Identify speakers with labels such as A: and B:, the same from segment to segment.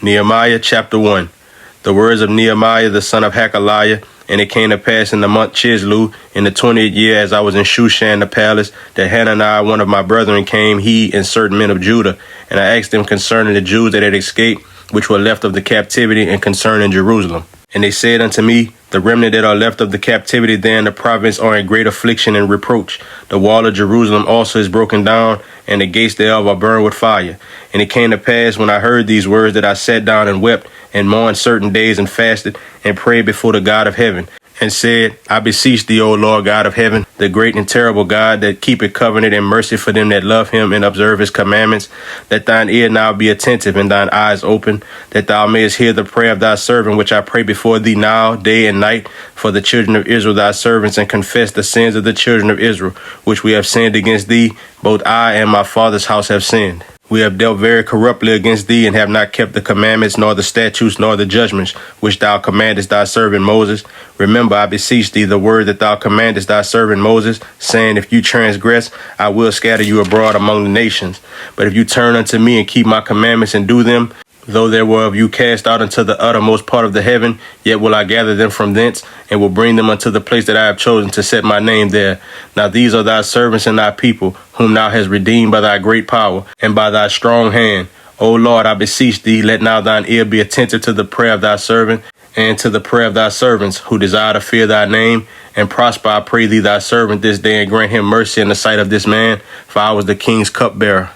A: Nehemiah chapter 1. The words of Nehemiah the son of Hakaliah. And it came to pass in the month Chislu, in the 20th year, as I was in Shushan the palace, that Hananiah, one of my brethren, came, he and certain men of Judah. And I asked them concerning the Jews that had escaped, which were left of the captivity, and concerning Jerusalem. And they said unto me, the remnant that are left of the captivity there in the province are in great affliction and reproach. The wall of Jerusalem also is broken down, and the gates thereof are burned with fire. And it came to pass, when I heard these words, that I sat down and wept, and mourned certain days, and fasted, and prayed before the God of heaven, and said, I beseech thee, O Lord God of heaven, the great and terrible God, that keepeth covenant and mercy for them that love him and observe his commandments, that thine ear now be attentive and thine eyes open, that thou mayest hear the prayer of thy servant, which I pray before thee now, day and night, for the children of Israel thy servants, and confess the sins of the children of Israel, which we have sinned against thee. Both I and my father's house have sinned. We have dealt very corruptly against thee, and have not kept the commandments, nor the statutes, nor the judgments, which thou commandest thy servant Moses. Remember, I beseech thee, the word that thou commandest thy servant Moses, saying, if you transgress, I will scatter you abroad among the nations. But if you turn unto me and keep my commandments and do them, though there were of you cast out unto the uttermost part of the heaven, yet will I gather them from thence, and will bring them unto the place that I have chosen to set my name there. Now these are thy servants and thy people, whom thou hast redeemed by thy great power, and by thy strong hand. O Lord, I beseech thee, let now thine ear be attentive to the prayer of thy servant, and to the prayer of thy servants, who desire to fear thy name, and prosper, I pray thee, thy servant this day, and grant him mercy in the sight of this man, for I was the king's cupbearer.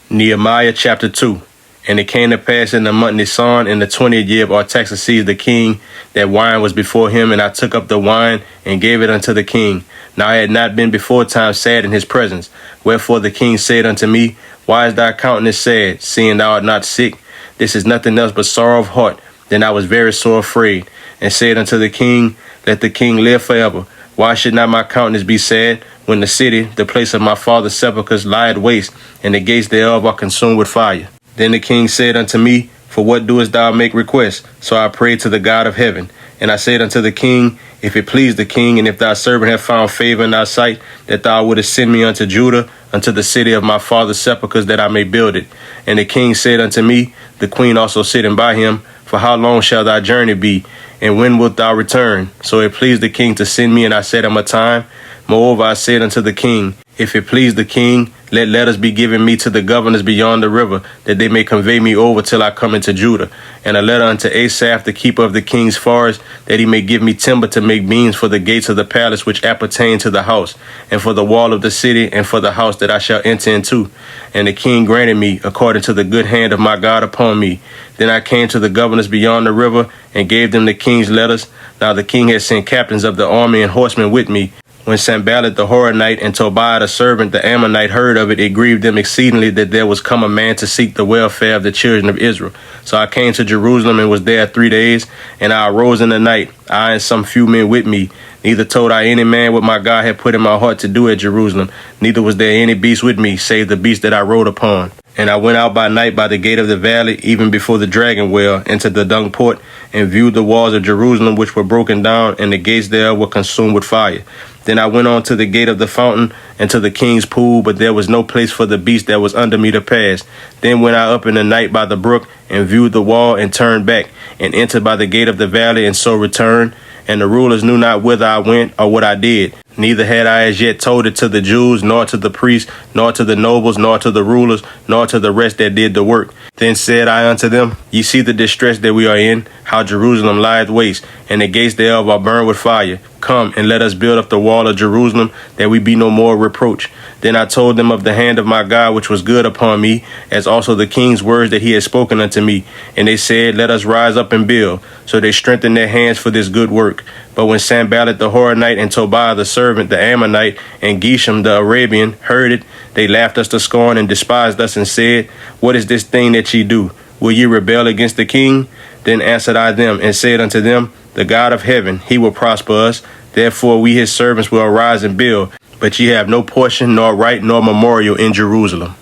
A: Nehemiah chapter 2. And it came to pass in the month Nisan, in the 20th year of Artaxerxes the king, that wine was before him, and I took up the wine and gave it unto the king. Now I had not been before time sad in his presence. Wherefore the king said unto me, why is thy countenance sad, seeing thou art not sick? This is nothing else but sorrow of heart. Then I was very sore afraid, and said unto the king, let the king live forever. Why should not my countenance be sad, when the city, the place of my father's sepulchres, lieth waste, and the gates thereof are consumed with fire? Then the king said unto me, for what doest thou make request? So I prayed to the God of heaven. And I said unto the king, if it please the king, and if thy servant have found favor in thy sight, that thou wouldest send me unto Judah, unto the city of my father's sepulchres, that I may build it. And the king said unto me, the queen also sitting by him, for how long shall thy journey be, and when wilt thou return? So it pleased the king to send me, and I set him a time. Moreover, I said unto the king, if it please the king, let letters be given me to the governors beyond the river, that they may convey me over till I come into Judah. And a letter unto Asaph, the keeper of the king's forest, that he may give me timber to make beams for the gates of the palace which appertain to the house, and for the wall of the city, and for the house that I shall enter into. And the king granted me, according to the good hand of my God upon me. Then I came to the governors beyond the river, and gave them the king's letters. Now the king had sent captains of the army and horsemen with me. When Sanballat the Horonite and Tobiah the servant the Ammonite heard of it, it grieved them exceedingly that there was come a man to seek the welfare of the children of Israel. So I came to Jerusalem and was there 3 days. And I arose in the night, I and some few men with me. Neither told I any man what my God had put in my heart to do at Jerusalem. Neither was there any beast with me, save the beast that I rode upon. And I went out by night by the gate of the valley, even before the dragon well, into the dung port, and viewed the walls of Jerusalem, which were broken down, and the gates thereof were consumed with fire. Then I went on to the gate of the fountain, and to the king's pool, but there was no place for the beast that was under me to pass. Then went I up in the night by the brook, and viewed the wall, and turned back, and entered by the gate of the valley, and so returned. And the rulers knew not whither I went, or what I did. Neither had I as yet told it to the Jews, nor to the priests, nor to the nobles, nor to the rulers, nor to the rest that did the work. Then said I unto them, ye see the distress that we are in, how Jerusalem lieth waste, and the gates thereof are burned with fire. Come, and let us build up the wall of Jerusalem, that we be no more reproach. Then I told them of the hand of my God, which was good upon me, as also the king's words that he had spoken unto me. And they said, let us rise up and build. So they strengthened their hands for this good work. But when Sanballat the Horonite and Tobiah the servant, the Ammonite, and Geshem the Arabian heard it, they laughed us to scorn and despised us, and said, what is this thing that ye do? Will ye rebel against the king? Then answered I them, and said unto them, the God of heaven, he will prosper us. Therefore we his servants will arise and build. But ye have no portion, nor right, nor memorial in Jerusalem.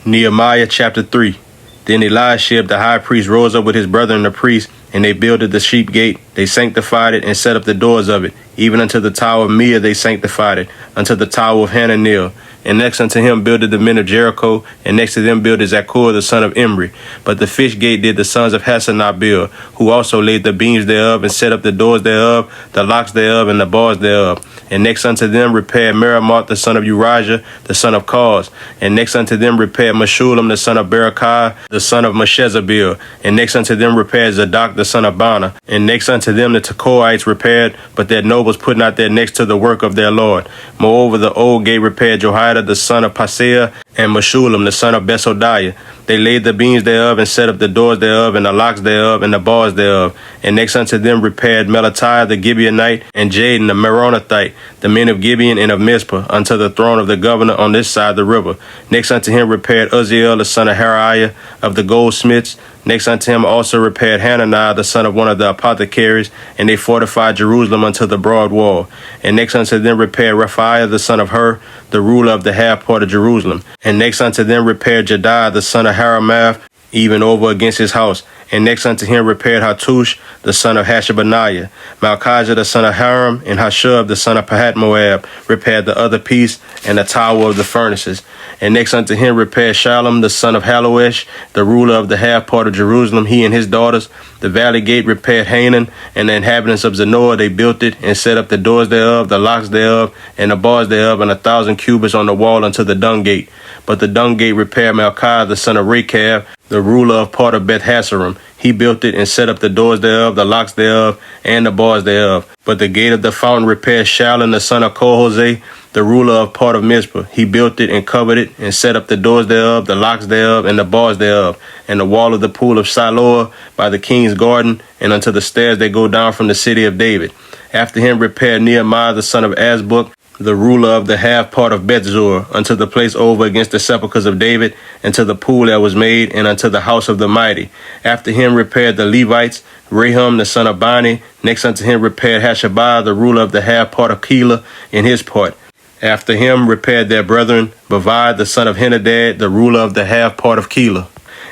A: Nehemiah chapter 3. Then Eliashib the high priest rose up with his brethren the priests, And they builded the sheep gate, they sanctified it, and set up the doors of it. Even unto the tower of Mia they sanctified it, unto the tower of Hananel. And next unto him builded the men of Jericho, and next to them builded Zakur the son of Imri. But the fish gate did the sons of Hassanah build, who also laid the beams thereof, and set up the doors thereof, the locks thereof, and the bars thereof. And next unto them repaired Meremoth the son of Urijah, the son of Koz. And next unto them repaired Meshullam the son of Berechiah, the son of Meshezabeel. And next unto them repaired Zadok the son of Bana. And next unto them the Tekoites repaired, but their nobles put not their necks to the work of their Lord. Moreover, the old gate repaired Jehoiada the son of Paseah, and Meshullam the son of Besodiah. They laid the beams thereof, and set up the doors thereof, and the locks thereof, and the bars thereof. And next unto them repaired Melatiah the Gibeonite, and Jaden the Meronothite, the men of Gibeon and of Mizpah, unto the throne of the governor on this side the river. Next unto him repaired Uzziel the son of Hariah of the goldsmiths. Next unto him also repaired Hananiah the son of one of the apothecaries, and they fortified Jerusalem unto the broad wall. And next unto them repaired Rephaiah the son of Hur, the ruler of the half part of Jerusalem. And next unto them repaired Jediah the son of Haramath, even over against his house. And next unto him repaired Hattush the son of Hashabaniah. Malchijah the son of Haram, and Hashub the son of Pahat-Moab repaired the other piece, and the tower of the furnaces. And next unto him repaired Shallum the son of Haloesh, the ruler of the half part of Jerusalem, he and his daughters. The valley gate repaired Hanan, and the inhabitants of Zanoah. They built it, and set up the doors thereof, the locks thereof, and the bars thereof, and 1,000 cubits on the wall unto the dung gate. But the dung gate repaired Malchiah the son of Rechab, the ruler of part of Beth Hassarim. He built it, and set up the doors thereof, the locks thereof, and the bars thereof. But the gate of the fountain repaired Shallum the son of Kohoseh, the ruler of part of Mizpah. He built it, and covered it, and set up the doors thereof, the locks thereof, and the bars thereof. And the wall of the pool of Siloah by the king's garden, and unto the stairs that go down from the city of David. After him repaired Nehemiah the son of Azbuk, the ruler of the half part of Bethzur, unto the place over against the sepulchres of David, and to the pool that was made, and unto the house of the mighty. After him repaired the Levites, Rahum the son of Bani. Next unto him repaired Hashabiah, the ruler of the half part of Keilah, in his part. After him repaired their brethren, Bavai the son of Henadad, the ruler of the half part of Keilah.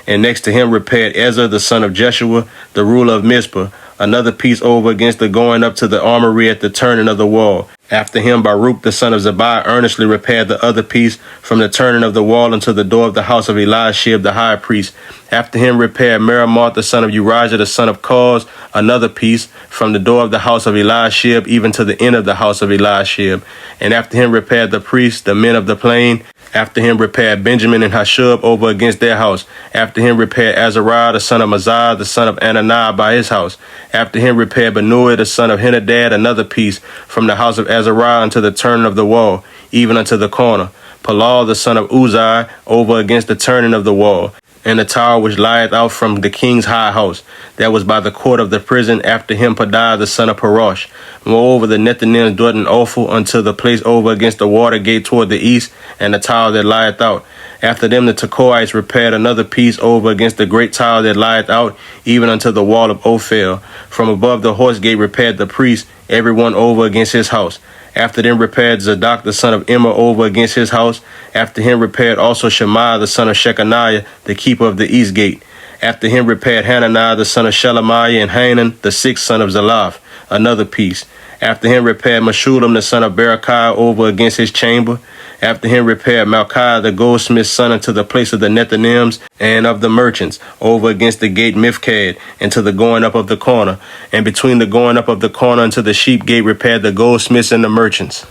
A: And next to him repaired Ezra the son of Jeshua, the ruler of Mizpah, another piece over against the going up to the armory at the turning of the wall. After him Baruch the son of Zabai earnestly repaired the other piece from the turning of the wall unto the door of the house of Eliashib the high priest. After him repaired Meremoth the son of Urijah the son of Koz, another piece from the door of the house of Eliashib even to the end of the house of Eliashib. And after him repaired the priests, the men of the plain. After him repaired Benjamin and Hashub over against their house. After him repaired Azariah the son of Mazah, the son of Ananiah by his house. After him repaired Benui the son of Henadad, another piece from the house of Azariah unto the turning of the wall, even unto the corner. Palal the son of Uzai over against the turning of the wall. And the tower which lieth out from the king's high house, that was by the court of the prison. After him Padai the son of Parosh. Moreover, the Nethinims dwelt in Ophel unto the place over against the water gate toward the east, and the tower that lieth out. After them the Tekoites repaired another piece over against the great tower that lieth out, even unto the wall of Ophel. From above the horse gate repaired the priests, every one over against his house. After them repaired Zadok the son of Immer over against his house. After him repaired also Shemaiah the son of Shechaniah, the keeper of the east gate. After him repaired Hananiah the son of Shelemiah, and Hanan the sixth son of Zalaph, another piece. After him repaired Meshullam the son of Berechiah over against his chamber. After him repaired Malchiah the goldsmith's son unto the place of the Nethinims and of the merchants, over against the gate Mifkad, and to the going up of the corner. And between the going up of the corner unto the sheep gate repaired the goldsmiths and the merchants.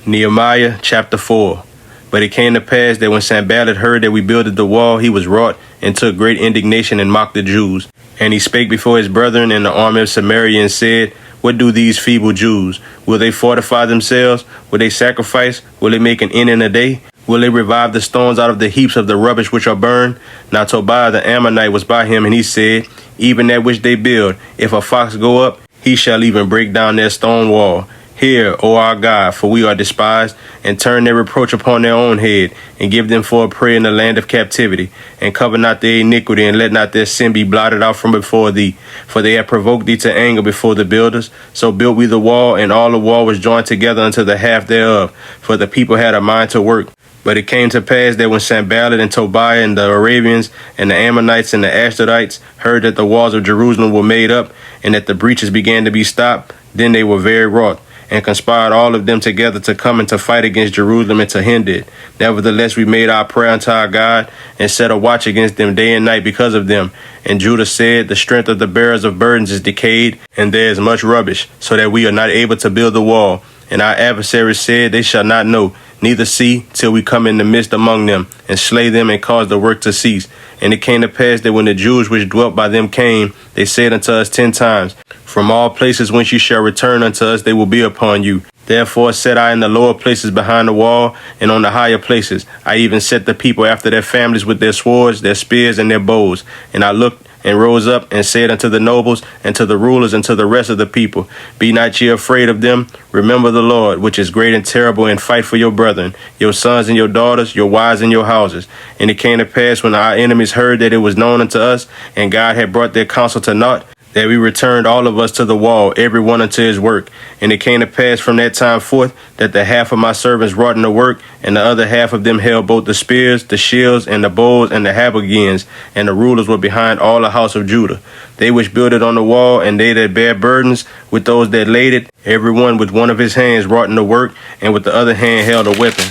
A: Nehemiah chapter 4. But it came to pass that when Sanballat heard that we builded the wall, he was wroth, and took great indignation, and mocked the Jews. And he spake before his brethren in the army of Samaria, and said, What do these feeble Jews? Will they fortify themselves? Will they sacrifice? Will they make an end in a day? Will they revive the stones out of the heaps of the rubbish which are burned? Now Tobiah the Ammonite was by him, and he said, Even that which they build, if a fox go up, he shall even break down their stone wall. Hear, O our God, for we are despised, and turn their reproach upon their own head, and give them for a prey in the land of captivity, and cover not their iniquity, and let not their sin be blotted out from before thee. For they have provoked thee to anger before the builders. So built we the wall, and all the wall was joined together unto the half thereof, for the people had a mind to work. But it came to pass that when Sanballat and Tobiah and the Arabians and the Ammonites and the Ashdodites heard that the walls of Jerusalem were made up and that the breaches began to be stopped, then they were very wroth, and conspired all of them together to come and to fight against Jerusalem and to hinder it. Nevertheless, we made our prayer unto our God and set a watch against them day and night because of them. And Judah said, the strength of the bearers of burdens is decayed, and there is much rubbish, so that we are not able to build the wall. And our adversaries said, they shall not know, neither see, till we come in the midst among them, and slay them, and cause the work to cease. And it came to pass that when the Jews which dwelt by them came, they said unto us 10 times, from all places whence you shall return unto us, they will be upon you. Therefore set I in the lower places behind the wall, and on the higher places. I even set the people after their families with their swords, their spears, and their bows. And I looked and rose up and said unto the nobles and to the rulers and to the rest of the people, be not ye afraid of them. Remember the Lord, which is great and terrible, and fight for your brethren, your sons and your daughters, your wives and your houses. And it came to pass when our enemies heard that it was known unto us, and God had brought their counsel to naught, that we returned all of us to the wall, every one unto his work. And it came to pass from that time forth that the half of my servants wrought in the work, and the other half of them held both the spears, the shields, and the bows, and the habergeons, and the rulers were behind all the house of Judah. They which builded on the wall, and they that bare burdens, with those that laid it, every one with one of his hands wrought in the work, and with the other hand held a weapon.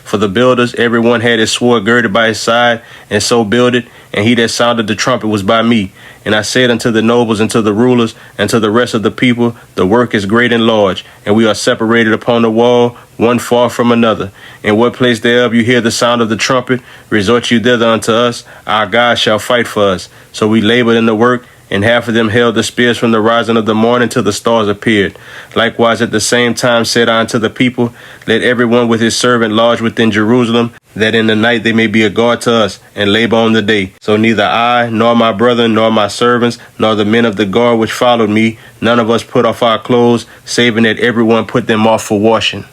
A: For the builders, every one had his sword girded by his side, and so builded, and he that sounded the trumpet was by me. And I said unto the nobles and to the rulers and to the rest of the people, the work is great and large, and we are separated upon the wall, one far from another. In what place thereof you hear the sound of the trumpet, resort you thither unto us, our God shall fight for us. So we labored in the work, and half of them held the spears from the rising of the morning till the stars appeared. Likewise at the same time said I unto the people, let every one with his servant lodge within Jerusalem, that in the night they may be a guard to us, and labor on the day. So neither I, nor my brethren, nor my servants, nor the men of the guard which followed me, none of us put off our clothes, saving that every one put them off for washing.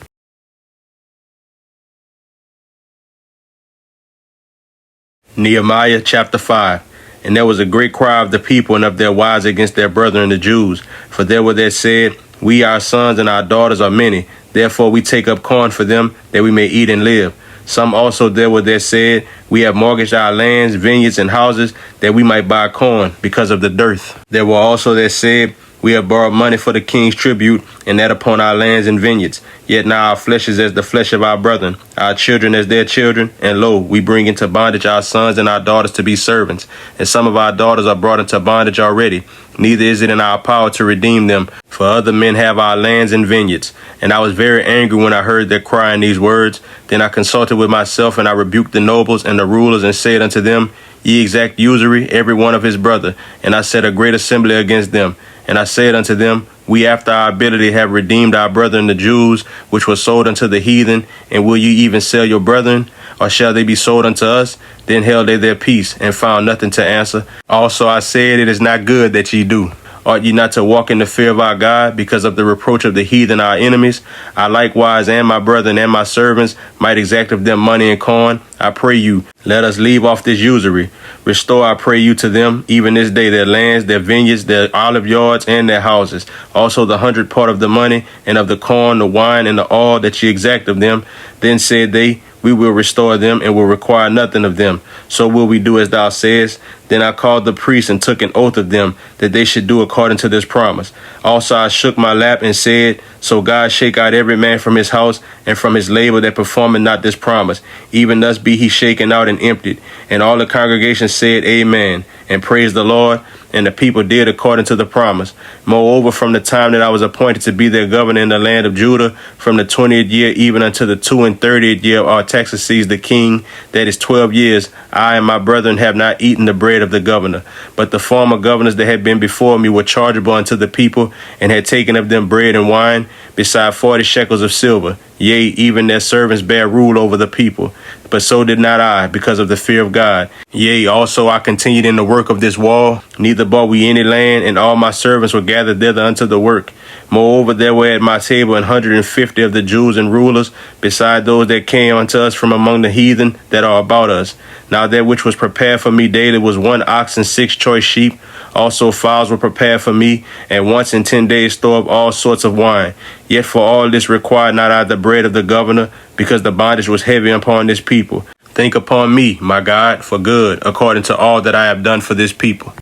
A: Nehemiah chapter 5. And there was a great cry of the people and of their wives against their brethren the Jews. For there were that said, we, our sons and our daughters are many. Therefore we take up corn for them, that we may eat and live. Some also there were that said, we have mortgaged our lands, vineyards, and houses, that we might buy corn, because of the dearth. There were also that said, we have borrowed money for the king's tribute, and that upon our lands and vineyards. Yet now our flesh is as the flesh of our brethren, our children as their children, and lo, we bring into bondage our sons and our daughters to be servants. And some of our daughters are brought into bondage already. Neither is it in our power to redeem them, for other men have our lands and vineyards. And I was very angry when I heard their cry in these words. Then I consulted with myself, and I rebuked the nobles and the rulers, and said unto them, ye exact usury, every one of his brother. And I set a great assembly against them. And I said unto them, we after our ability have redeemed our brethren the Jews, which were sold unto the heathen, and will ye even sell your brethren? Or shall they be sold unto us? Then held they their peace, and found nothing to answer. Also I said, it is not good that ye do. Ought ye not to walk in the fear of our God, because of the reproach of the heathen our enemies? I likewise and my brethren and my servants might exact of them money and corn. I pray you, let us leave off this usury. Restore, I pray you, to them, even this day, their lands, their vineyards, their olive yards, and their houses. Also the 100th part of the money, and of the corn, the wine, and the oil that ye exact of them. Then said they, we will restore them, and will require nothing of them. So will we do as thou sayest. Then I called the priests and took an oath of them, that they should do according to this promise. Also I shook my lap and said, so God shake out every man from his house, and from his labor that performeth not this promise. Even thus be he shaken out and emptied. And all the congregation said, amen, and praised the Lord. And the people did according to the promise. Moreover, from the time that I was appointed to be their governor in the land of Judah, from the 20th year even unto the 32nd year of Artaxerxes the king, that is 12 years, I and my brethren have not eaten the bread of the governor. But the former governors that had been before me were chargeable unto the people, and had taken of them bread and wine, beside 40 shekels of silver. Yea, even their servants bear rule over the people. But so did not I, because of the fear of God. Yea, also I continued in the work of this wall, neither bought we any land, and all my servants were gathered thither unto the work. Moreover, there were at my table 150 of the Jews and rulers, beside those that came unto us from among the heathen that are about us. Now that which was prepared for me daily was 1 ox and 6 choice sheep. Also fowls were prepared for me, and once in 10 days store of all sorts of wine. Yet for all this required not I the bread of the governor, because the bondage was heavy upon this people. Think upon me, my God, for good, according to all that I have done for this people.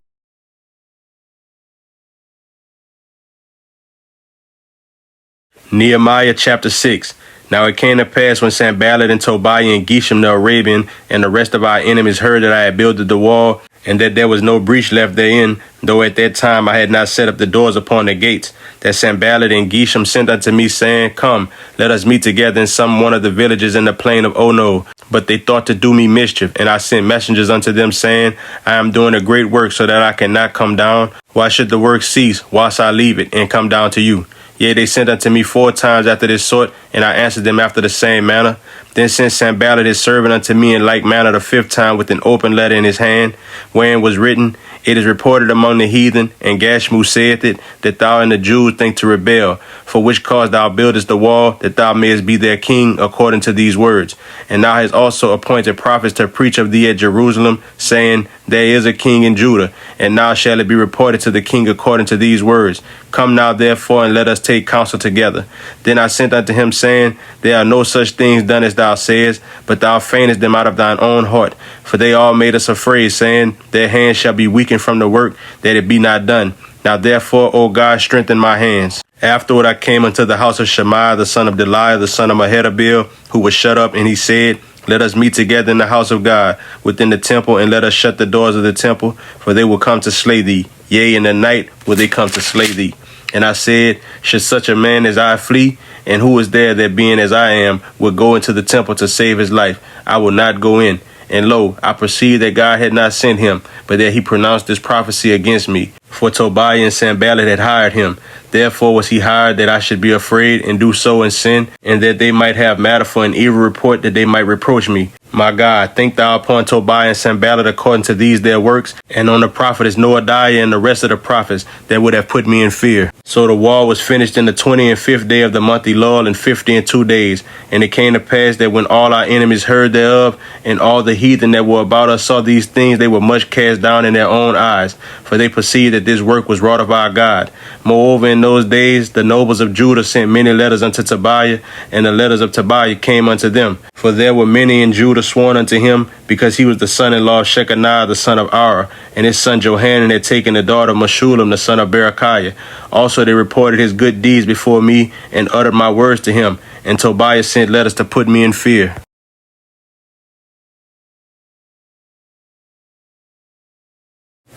A: Nehemiah chapter 6. Now it came to pass when Sanballat and Tobiah and Geshem the Arabian and the rest of our enemies heard that I had builded the wall, and that there was no breach left therein, though at that time I had not set up the doors upon the gates, that Sanballat and Geshem sent unto me, saying, Come, let us meet together in some one of the villages in the plain of Ono. But they thought to do me mischief, and I sent messengers unto them, saying, I am doing a great work, so that I cannot come down. Why should the work cease, whilst I leave it, and come down to you? Yea, they sent unto me 4 times after this sort, and I answered them after the same manner. Then sent Sanballat his servant unto me in like manner the 5th time with an open letter in his hand, wherein was written, It is reported among the heathen, and Gashmu saith it, that thou and the Jews think to rebel, for which cause thou buildest the wall, that thou mayest be their king, according to these words. And thou hast also appointed prophets to preach of thee at Jerusalem, saying, There is a king in Judah, and now shall it be reported to the king according to these words. Come now therefore, and let us take counsel together. Then I sent unto him, saying, There are no such things done as thou sayest, but thou feignest them out of thine own heart. For they all made us afraid, saying, Their hands shall be weakened from the work, that it be not done. Now therefore, O God, strengthen my hands. Afterward I came unto the house of Shemaiah, the son of Deliah, the son of Mehetabeel, who was shut up, and he said, Let us meet together in the house of God, within the temple, and let us shut the doors of the temple, for they will come to slay thee. Yea, in the night will they come to slay thee. And I said, Should such a man as I flee? And who is there that being as I am would go into the temple to save his life? I will not go in. And lo, I perceived that God had not sent him, but that he pronounced this prophecy against me. For Tobiah and Sanballat had hired him. Therefore was he hired that I should be afraid and do so in sin, and that they might have matter for an evil report, that they might reproach me. My God, think thou upon Tobiah and Sanballat according to these their works, and on the prophetess Noadiah and the rest of the prophets that would have put me in fear. So the wall was finished in the 25th day of the month Elul, in 52 days. And it came to pass that when all our enemies heard thereof, and all the heathen that were about us saw these things, they were much cast down in their own eyes, for they perceived that this work was wrought of our God. Moreover, in those days the nobles of Judah sent many letters unto Tobiah, and the letters of Tobiah came unto them. For there were many in Judah sworn unto him, because he was the son-in-law of Shechaniah the son of Ara, and his son Johanan had taken the daughter of Meshullam the son of Berechiah. Also they reported his good deeds before me, and uttered my words to him. And Tobiah sent letters to put me in fear.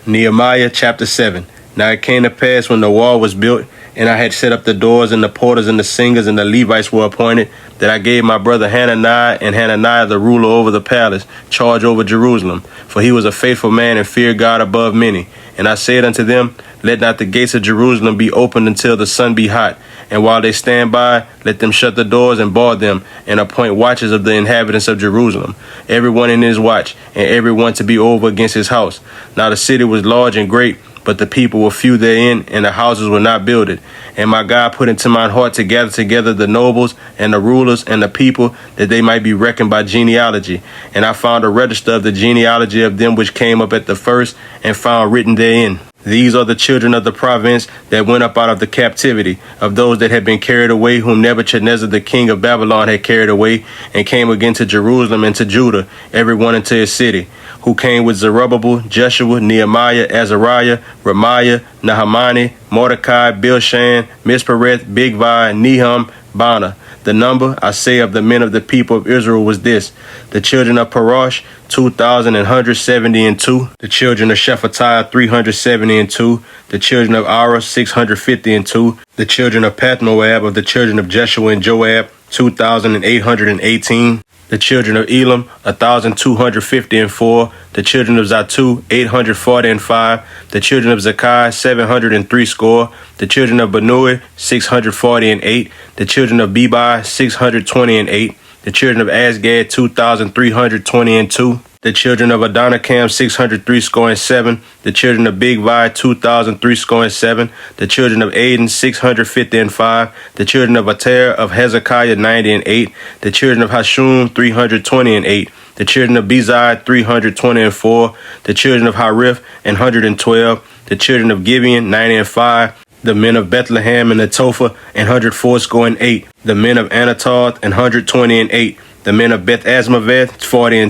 A: Nehemiah chapter 7. Now it came to pass when the wall was built, and I had set up the doors and the porters and the singers, and the Levites were appointed, that I gave my brother Hananiah and Hananiah the ruler over the palace, charge over Jerusalem. For he was a faithful man and feared God above many. And I said unto them, Let not the gates of Jerusalem be opened until the sun be hot. And while they stand by, let them shut the doors and bar them, and appoint watches of the inhabitants of Jerusalem, every one in his watch, and every one to be over against his house. Now the city was large and great, but the people were few therein, and the houses were not builded. And my God put into mine heart to gather together the nobles and the rulers and the people, that they might be reckoned by genealogy. And I found a register of the genealogy of them which came up at the first, and found written therein, These are the children of the province that went up out of the captivity, of those that had been carried away, whom Nebuchadnezzar the king of Babylon had carried away, and came again to Jerusalem and to Judah, every one into his city, who came with Zerubbabel, Jeshua, Nehemiah, Azariah, Ramiah, Nahamani, Mordecai, Bilshan, Mispereth, Bigvai, Nehum, Bana. The number, I say, of the men of the people of Israel was this: the children of Parosh, 2,172. The children of Shephatiah, 372. The children of Ara, 652. The children of Pathmoab, of the children of Jeshua and Joab, 2,818. The children of Elam, 1,254. The children of Zatu, 845. The children of Zakai, 703 score. The children of Benui, 648. The children of Bebai, 628. The children of Asgad, 2,322. The children of Adonikam, 603 score and 7. The children of Bigvai, 2,003 score and 7. The children of Aden, 650 and 5. The children of Ater of Hezekiah, 90 and 8. The children of Hashum, 320 and 8. The children of Bezai, 320 and 4. The children of Harith, 112. The children of Gibeon, 90 and 5. The men of Bethlehem and Netophah, 148. The men of Anatoth, 128. The men of Beth Asmaveth, 40.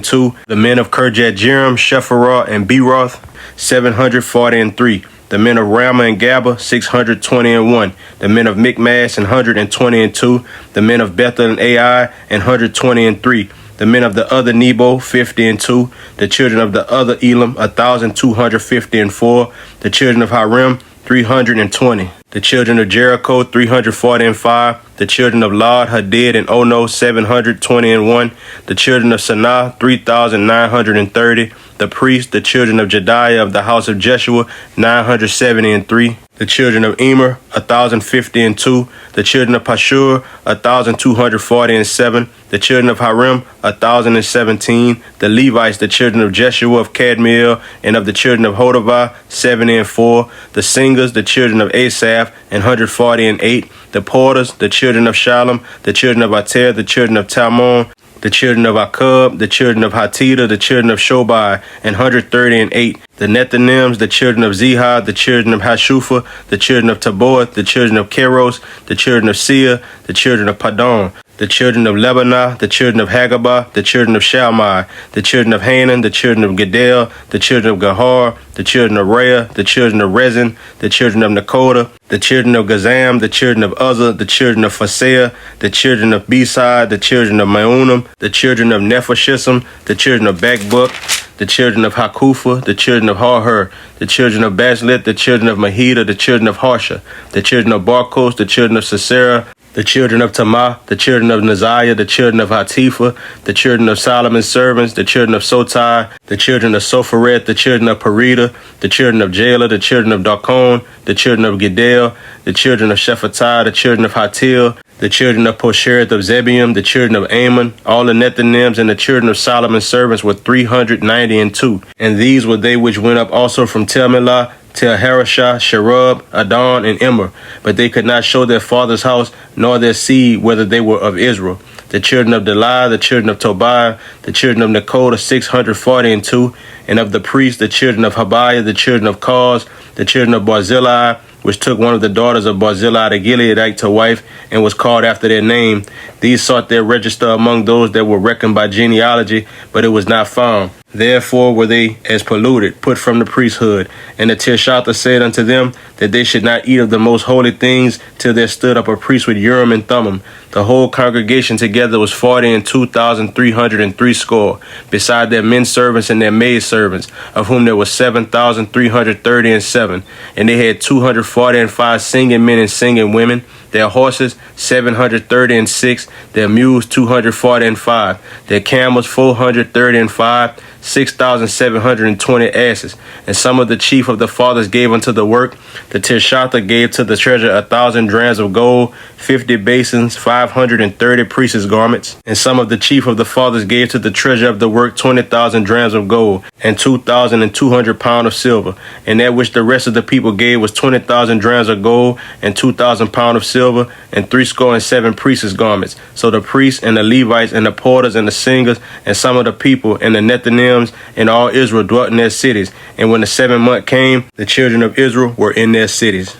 A: The men of Kirjath-jearim, Shepharah, and Beeroth, 743. The men of Ramah and Gaba, 621. The men of Michmash, 122. The men of Bethel and Ai, 123. The men of the other Nebo, 50. The children of the other Elam, 1,254. The children of Harim, 320. The children of Jericho, 345. The children of Lod, Hadid, and Ono, 721. The children of Sanah, 3,930. The priests, the children of Jediah of the house of Jeshua, 973. The children of Emer, 1,052. The children of Pashur, 1,247. The children of Harim, 1,017. The Levites, the children of Jeshua of Kadmiel, and of the children of Hodavah, 74. The singers, the children of Asaph, 148. The porters, the children of Shalom, the children of Ater, the children of Talmon, the children of Akub, the children of Hatita, the children of Shobai, 138. The Nethinims, the children of Zihah, the children of Hashupha, the children of Taboath, the children of Keros, the children of Sia, the children of Padon, the children of Lebanah, the children of Hagabah, the children of Shalmai, the children of Hanan, the children of Gedel, the children of Gahar, the children of Reah, the children of Rezin, the children of Nakoda, the children of Gazam, the children of Uzzah, the children of Phaseah, the children of Besai, the children of Meunim, the children of Nephashism, the children of Bakbuk, the children of Hakufa, the children of Harhur, the children of Baslit, the children of Mahida, the children of Harsha, the children of Barkos, the children of Sisera, the children of Tamah, the children of Naziah, the children of Hatifa, the children of Solomon's servants, the children of Sotai, the children of Sopharet, the children of Perida, the children of Jaela, the children of Darkon, the children of Gedel, the children of Shephatai, the children of Hatil, the children of Poshereth of Zebium, the children of Ammon, all the Nethinims, and the children of Solomon's servants were 392. And these were they which went up also from Telmelah, Tel-Harashah, Sherub, Adon, and Immer, but they could not show their father's house, nor their seed, whether they were of Israel. The children of Deliah, the children of Tobiah, the children of Nekoda, 642, and of the priests, the children of Habiah, the children of Cause, the children of Barzillai, which took one of the daughters of Barzillai the Gileadite to wife, and was called after their name. These sought their register among those that were reckoned by genealogy, but it was not found. Therefore were they as polluted, put from the priesthood. And the Tirshatha said unto them that they should not eat of the most holy things till there stood up a priest with Urim and Thummim. The whole congregation together was 42,303 score, beside their men servants and their maid servants, of whom there were 7,337. And they had 245 singing men and singing women. Their horses, 736. Their mules, 245. Their camels, 435. 6,720 asses. And some of the chief of the fathers gave unto the work. The Tirshatha gave to the treasure 1,000 drams of gold, 50 basins, 530 priests' garments. And some of the chief of the fathers gave to the treasure of the work 20,000 drams of gold, and 2,200 pounds of silver. And that which the rest of the people gave was 20,000 drams of gold, and 2,000 pounds of silver, and 67 priests' garments. So the priests and the Levites and the porters and the singers and some of the people and the Nethinims and all Israel dwelt in their cities. And when the 7th month came, the children of Israel were in their cities.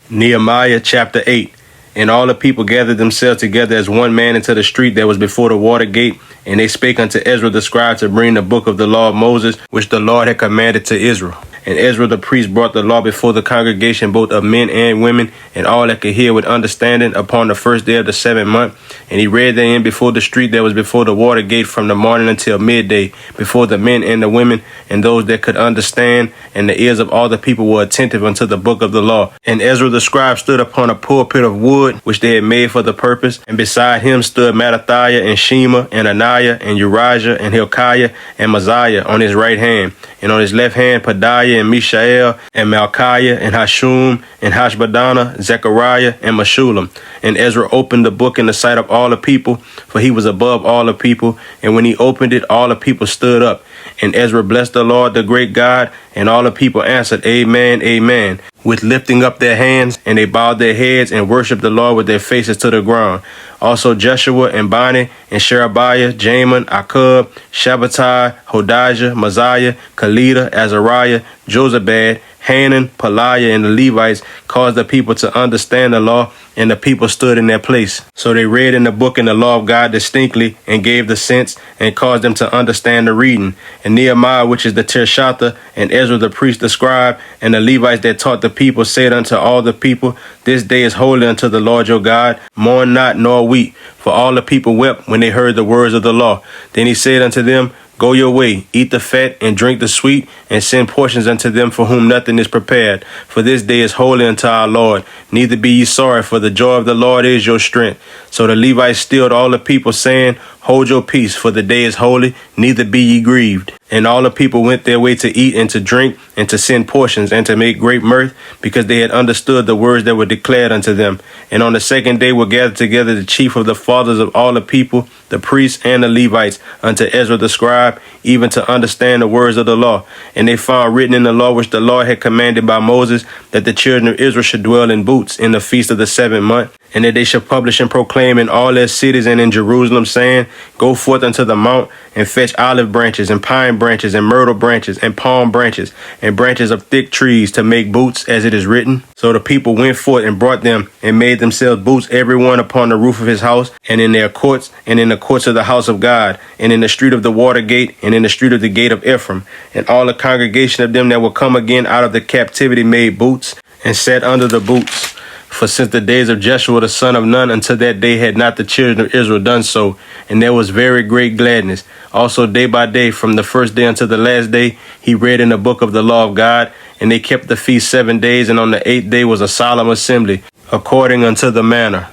A: Nehemiah chapter 8. And all the people gathered themselves together as one man into the street that was before the water gate. And they spake unto Ezra the scribe to bring the book of the law of Moses, which the Lord had commanded to Israel. And Ezra the priest brought the law before the congregation, both of men and women, and all that could hear with understanding, upon the first day of the 7th month. And he read therein before the street that was before the water gate from the morning until midday, before the men and the women, and those that could understand, and the ears of all the people were attentive unto the book of the law. And Ezra the scribe stood upon a pulpit of wood, which they had made for the purpose, and beside him stood Mattathiah and Shema and Ananiah and Urijah and Hilkiah and Mosiah on his right hand, and on his left hand Pedaiah and Mishael and Malchiah and Hashum and Hashbaddanah, Zechariah and Meshullam. And Ezra opened the book in the sight of all the people, for he was above all the people. And when he opened it, all the people stood up. And Ezra blessed the Lord, the great God, and all the people answered, Amen, Amen. with lifting up their hands, and they bowed their heads and worshipped the Lord with their faces to the ground. Also Jeshua and Bani and Sherebiah, Jamin, Akub, Shabbatai, Hodijah, Mosiah, Kalida, Azariah, Jozabad, Hanan, Peliah, and the Levites caused the people to understand the law, and the people stood in their place. So they read in the book and the law of God distinctly, and gave the sense, and caused them to understand the reading. And Nehemiah, which is the Tirshatha, and Ezra the priest, the scribe, and the Levites that taught the people, said unto all the people, This day is holy unto the Lord your God. Mourn not nor weep. For all the people wept when they heard the words of the law. Then he said unto them, Go your way, eat the fat, and drink the sweet, and send portions unto them for whom nothing is prepared. For this day is holy unto our Lord. Neither be ye sorry, for the joy of the Lord is your strength. So the Levites stilled all the people, saying, Hold your peace, for the day is holy, neither be ye grieved. And all the people went their way to eat and to drink, and to send portions, and to make great mirth, because they had understood the words that were declared unto them. And on the second day were gathered together the chief of the fathers of all the people, the priests and the Levites, unto Ezra the scribe, even to understand the words of the law. And they found written in the law which the Lord had commanded by Moses, that the children of Israel should dwell in booths in the feast of the 7th month, and that they should publish and proclaim in all their cities and in Jerusalem, saying, Go forth unto the mount, and fetch olive branches, and pine branches, and myrtle branches, and palm branches, and branches of thick trees, to make booths, as it is written. So the people went forth and brought them, and made themselves booths, every one upon the roof of his house, and in their courts, and in the courts of the house of God, and in the street of the water gate, and in the street of the gate of Ephraim. And all the congregation of them that were come again out of the captivity made booths, and sat under the booths. For since the days of Jeshua the son of Nun until that day had not the children of Israel done so, and there was very great gladness. Also day by day, from the first day until the last day, he read in the book of the law of God, and they kept the feast 7 days, and on the 8th day was a solemn assembly, according unto the manner.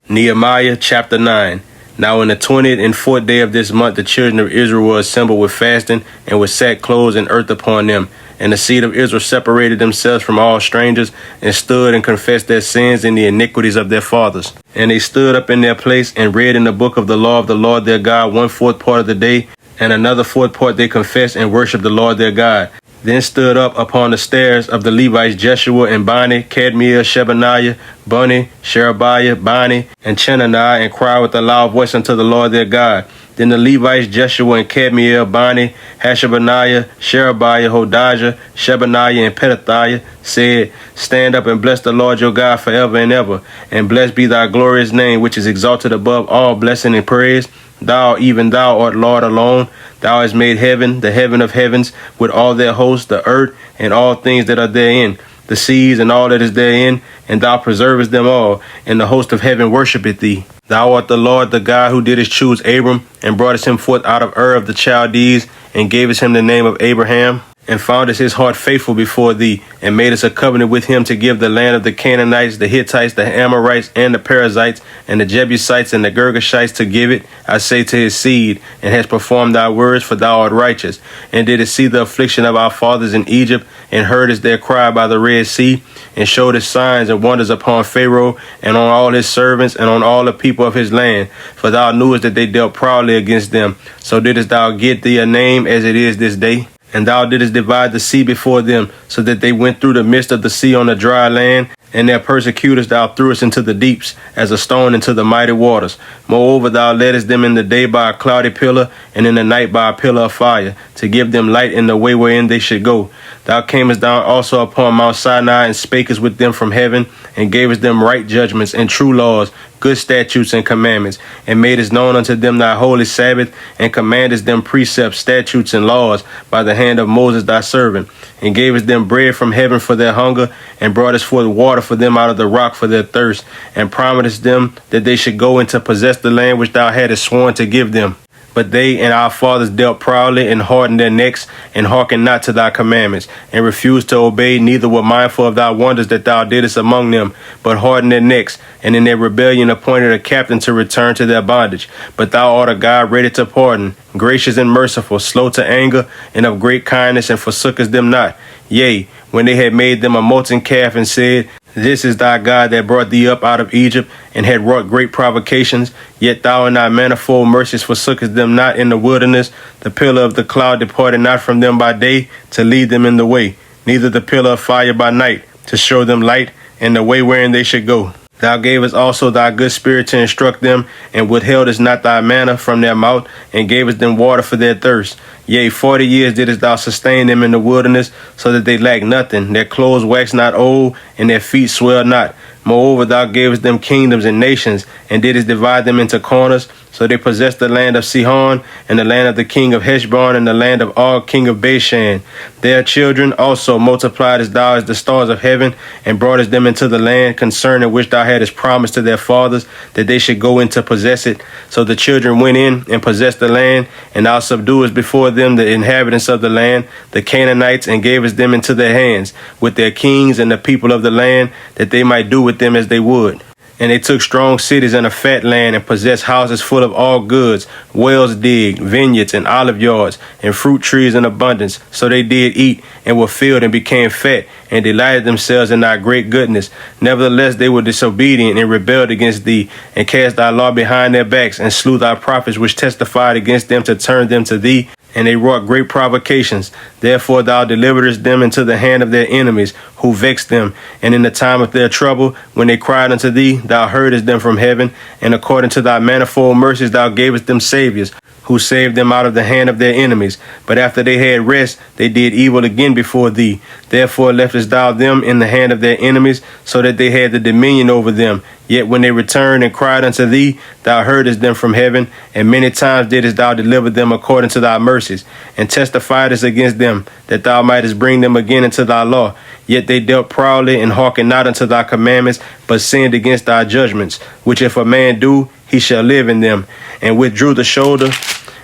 A: Nehemiah chapter 9. Now in the 20th and 4th day of this month, the children of Israel were assembled with fasting, and with sackcloth and earth upon them. And the seed of Israel separated themselves from all strangers, and stood and confessed their sins and the iniquities of their fathers. And they stood up in their place, and read in the book of the law of the Lord their God 1/4 part of the day, and another 4th part they confessed and worshipped the Lord their God. Then stood up upon the stairs of the Levites Jeshua and Bani, Kadmiel, Shebaniah, Bunni, Sherebiah, Bani, and Chenaniah, and cried with a loud voice unto the Lord their God. Then the Levites Jeshua and Kadmiel, Bani, Hashabaniah, Sherebiah, Hodijah, Shebaniah, and Pethathiah said, Stand up and bless the Lord your God forever and ever, and blessed be thy glorious name, which is exalted above all blessing and praise. Thou, even thou, art Lord alone. Thou hast made heaven, the heaven of heavens, with all their hosts, the earth, and all things that are therein, the seas, and all that is therein, and thou preservest them all, and the host of heaven worshipeth thee. Thou art the Lord, the God who didst choose Abram, and broughtest him forth out of Ur of the Chaldees, and gavest him the name of Abraham, and foundest his heart faithful before thee, and madest a covenant with him to give the land of the Canaanites, the Hittites, the Amorites, and the Perizzites, and the Jebusites, and the Girgashites to give it, I say, to his seed, and hast performed thy words, for thou art righteous, and didst see the affliction of our fathers in Egypt, and heardest their cry by the Red Sea, and showedest signs and wonders upon Pharaoh, and on all his servants, and on all the people of his land. For thou knewest that they dealt proudly against them. So didst thou get thee a name as it is this day. And thou didst divide the sea before them, so that they went through the midst of the sea on the dry land, and their persecutors thou threwest into the deeps, as a stone into the mighty waters. Moreover, thou leddest them in the day by a cloudy pillar, and in the night by a pillar of fire, to give them light in the way wherein they should go. Thou camest down also upon Mount Sinai, and spakest with them from heaven, and gavest them right judgments and true laws, good statutes and commandments, and madest known unto them thy holy Sabbath, and commandest them precepts, statutes, and laws by the hand of Moses thy servant, and gavest them bread from heaven for their hunger, and broughtest forth water for them out of the rock for their thirst, and promised them that they should go and to possess the land which thou hadst sworn to give them. But they and our fathers dealt proudly, and hardened their necks, and hearkened not to thy commandments, and refused to obey, neither were mindful of thy wonders that thou didst among them, but hardened their necks, and in their rebellion appointed a captain to return to their bondage. But thou art a God ready to pardon, gracious and merciful, slow to anger, and of great kindness, and forsookest them not. Yea, when they had made them a molten calf, and said, This is thy God that brought thee up out of Egypt, and had wrought great provocations. Yet thou in thy manifold mercies forsookest them not in the wilderness. The pillar of the cloud departed not from them by day, to lead them in the way, neither the pillar of fire by night, to show them light, and the way wherein they should go. Thou gavest also thy good spirit to instruct them, and withheldest not thy manna from their mouth, and gavest them water for their thirst. Yea, 40 years didst thou sustain them in the wilderness, so that they lacked nothing. Their clothes waxed not old, and their feet swelled not. Moreover, thou gavest them kingdoms and nations, and didst divide them into corners. So they possessed the land of Sihon, and the land of the king of Heshbon, and the land of Og, king of Bashan. Their children also multipliedest thou as the stars of heaven, and broughtest them into the land concerning which thou hadst promised to their fathers, that they should go in to possess it. So the children went in and possessed the land, and thou subduest before them the inhabitants of the land, the Canaanites, and gavest them into their hands, with their kings and the people of the land, that they might do with them as they would. And they took strong cities and a fat land, and possessed houses full of all goods, wells digged, vineyards and olive yards, and fruit trees in abundance. So they did eat, and were filled, and became fat, and delighted themselves in thy great goodness. Nevertheless they were disobedient, and rebelled against thee, and cast thy law behind their backs, and slew thy prophets which testified against them to turn them to thee. And they wrought great provocations. Therefore thou deliveredst them into the hand of their enemies, who vexed them. And in the time of their trouble, when they cried unto thee, thou heardest them from heaven. And according to thy manifold mercies thou gavest them saviors, who saved them out of the hand of their enemies. But after they had rest, they did evil again before thee. Therefore leftest thou them in the hand of their enemies, so that they had the dominion over them. Yet when they returned and cried unto thee, thou heardest them from heaven, and many times didst thou deliver them according to thy mercies, and testifiedest against them, that thou mightest bring them again into thy law. Yet they dealt proudly, and hearkened not unto thy commandments, but sinned against thy judgments, which if a man do, he shall live in them, and withdrew the shoulder,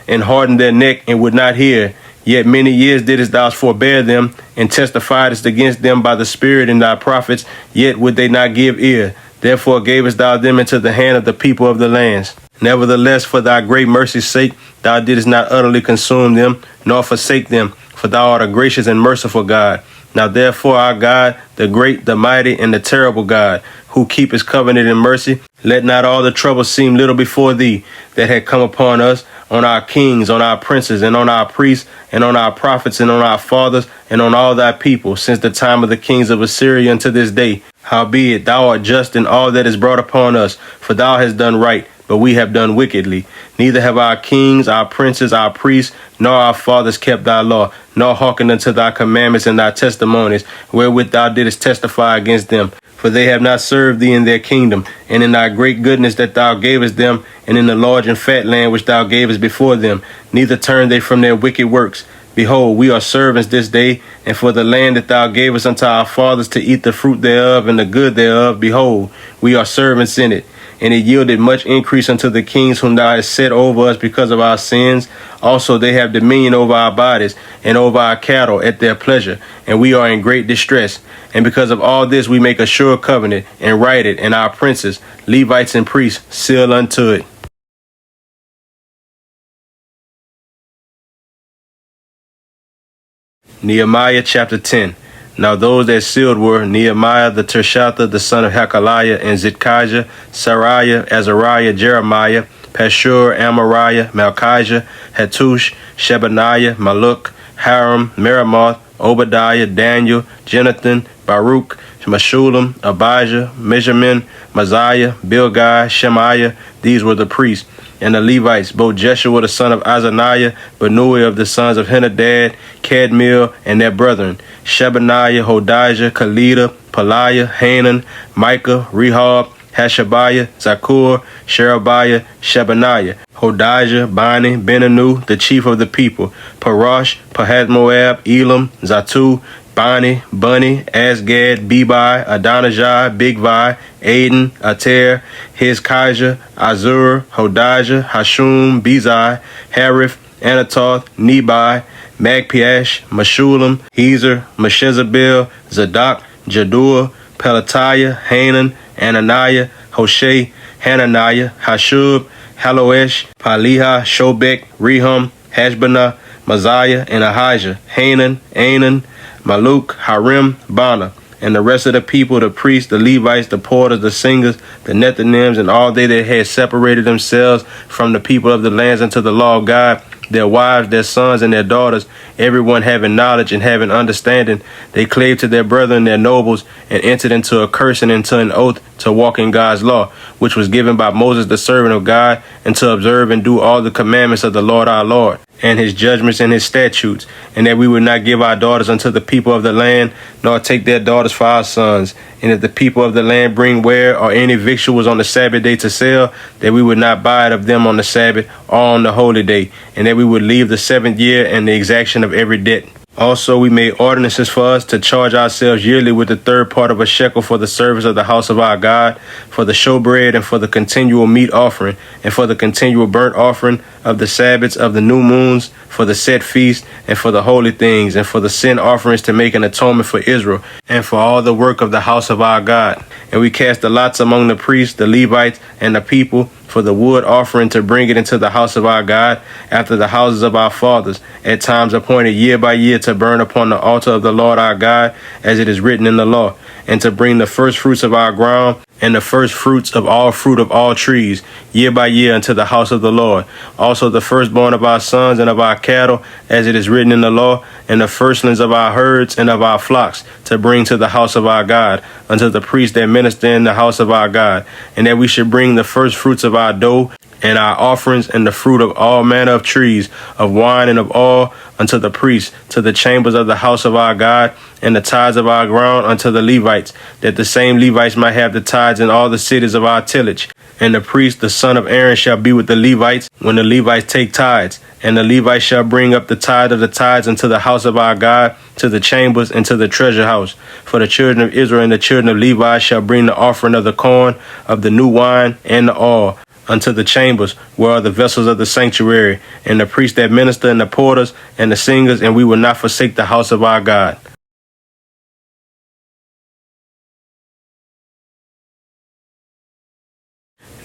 A: and hardened their neck, and would not hear. Yet many years didst thou forbear them, and testifiedest against them by the Spirit in thy prophets, yet would they not give ear. Therefore gavest thou them into the hand of the people of the lands. Nevertheless, for thy great mercy's sake, thou didst not utterly consume them, nor forsake them, for thou art a gracious and merciful God. Now therefore, our God, the great, the mighty, and the terrible God, who keepeth covenant and mercy, let not all the trouble seem little before thee that had come upon us, on our kings, on our princes, and on our priests, and on our prophets, and on our fathers, and on all thy people, since the time of the kings of Assyria unto this day. Howbeit thou art just in all that is brought upon us, for thou hast done right, but we have done wickedly. Neither have our kings, our princes, our priests, nor our fathers kept thy law, nor hearkened unto thy commandments and thy testimonies, wherewith thou didst testify against them. For they have not served thee in their kingdom, and in thy great goodness that thou gavest them, and in the large and fat land which thou gavest before them. Neither turned they from their wicked works. Behold, we are servants this day, and for the land that thou gavest unto our fathers to eat the fruit thereof and the good thereof, behold, we are servants in it. And it yielded much increase unto the kings whom thou hast set over us because of our sins. Also they have dominion over our bodies and over our cattle at their pleasure, and we are in great distress. And because of all this we make a sure covenant, and write it, and our princes, Levites and priests, seal unto it. Nehemiah chapter 10. Now those that sealed were Nehemiah the Tirshatha, the son of Hakaliah, and Zidkijah, Sariah, Azariah, Jeremiah, Pashur, Amariah, Malchijah, Hattush, Shebaniah, Maluk, Haram, Meremoth, Obadiah, Daniel, Jonathan, Baruch, Meshullam, Abijah, Mejamin, Messiah, Bilgai, Shemaiah. These were the priests. And the Levites, both Jeshua the son of Azaniah, Benui of the sons of Henadad, Kadmiel, and their brethren, Shebaniah, Hodijah, Kalida, Peliah, Hanan, Micah, Rehob, Hashabiah, Zakur, Sherebiah, Shebaniah, Hodijah, Bani, Benanu, the chief of the people, Parash, Pahath-Moab, Elam, Zatu, Bani, Bunni, Asgad, Bebai, Adonijah, Bigvai, Aden, Ater, Hizkijah, Azur, Hodijah, Hashum, Bezai, Harith, Anatoth, Nebai, Magpiash, Meshullam, Hezer, Meshezabel, Zadok, Jadur, Pelatiah, Hanan, Ananiah, Hoshea, Hananiah, Hashub, Haloesh, Paliha, Shobek, Rehum, Hashbanah, Messiah, and Ahijah, Hanan, Anan, Maluk, Harim, Bana, And the rest of the people, the priests, the Levites, the porters, the singers, the Nethinims, and all they that had separated themselves from the people of the lands unto the law of God, their wives, their sons, and their daughters, everyone having knowledge and having understanding, they clave to their brethren, their nobles, and entered into a curse and into an oath to walk in God's law, which was given by Moses the servant of God, and to observe and do all the commandments of the Lord our Lord, and his judgments and his statutes, and that we would not give our daughters unto the people of the land, nor take their daughters for our sons. And if the people of the land bring ware or any victuals on the Sabbath day to sell, that we would not buy it of them on the Sabbath or on the holy day, and that we would leave the 7th year and the exaction of every debt. Also, we made ordinances for us to charge ourselves yearly with the 3rd part of a shekel for the service of the house of our God, for the showbread, and for the continual meat offering, and for the continual burnt offering of the Sabbaths, of the new moons, for the set feast, and for the holy things, and for the sin offerings to make an atonement for Israel, and for all the work of the house of our God. And we cast the lots among the priests, the Levites, and the people, for the wood offering to bring it into the house of our God, after the houses of our fathers, at times appointed year by year, to burn upon the altar of the Lord our God, as it is written in the law, and to bring the first fruits of our ground, and the first fruits of all fruit of all trees, year by year unto the house of the Lord. Also the firstborn of our sons and of our cattle, as it is written in the law, and the firstlings of our herds and of our flocks, to bring to the house of our God, unto the priests that minister in the house of our God. And that we should bring the first fruits of our dough, and our offerings, and the fruit of all manner of trees, of wine and of oil, unto the priests, to the chambers of the house of our God, and the tithes of our ground unto the Levites, that the same Levites might have the tithes in all the cities of our tillage. And the priest, the son of Aaron, shall be with the Levites when the Levites take tithes. And the Levites shall bring up the tithe of the tithes unto the house of our God, to the chambers, and to the treasure house. For the children of Israel and the children of Levi shall bring the offering of the corn, of the new wine, and the oil, unto the chambers, where are the vessels of the sanctuary, and the priests that minister, and the porters, and the singers, and we will not forsake the house of our God.